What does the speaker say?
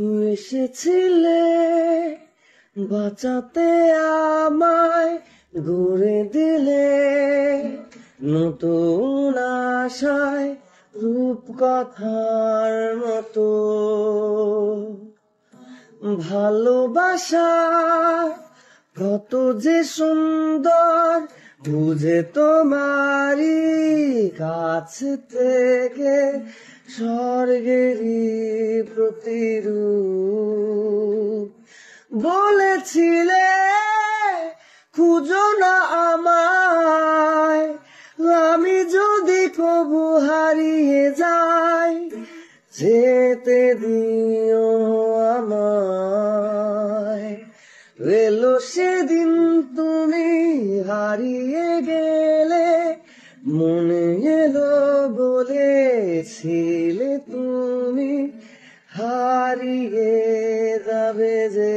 এসেছিলে বাঁচাতে আমায়, গড়ে দিলে নতুন আশায় রূপকথার মতো। ভালোবাসা কত যে সুন্দর, বুঝে তোমারই কাছে থেকে স্বর্গেরই প্রতিরূপ। বলেছিলে খুঁজো না আমায়, আমি যদি কবু হারিয়ে যাই, যেতে দিও আমায়। এলো সেদিন তুমি হারিয়ে গেলে, মনে এলো বলেছিলে তুমি হারিয়ে যাবে যে।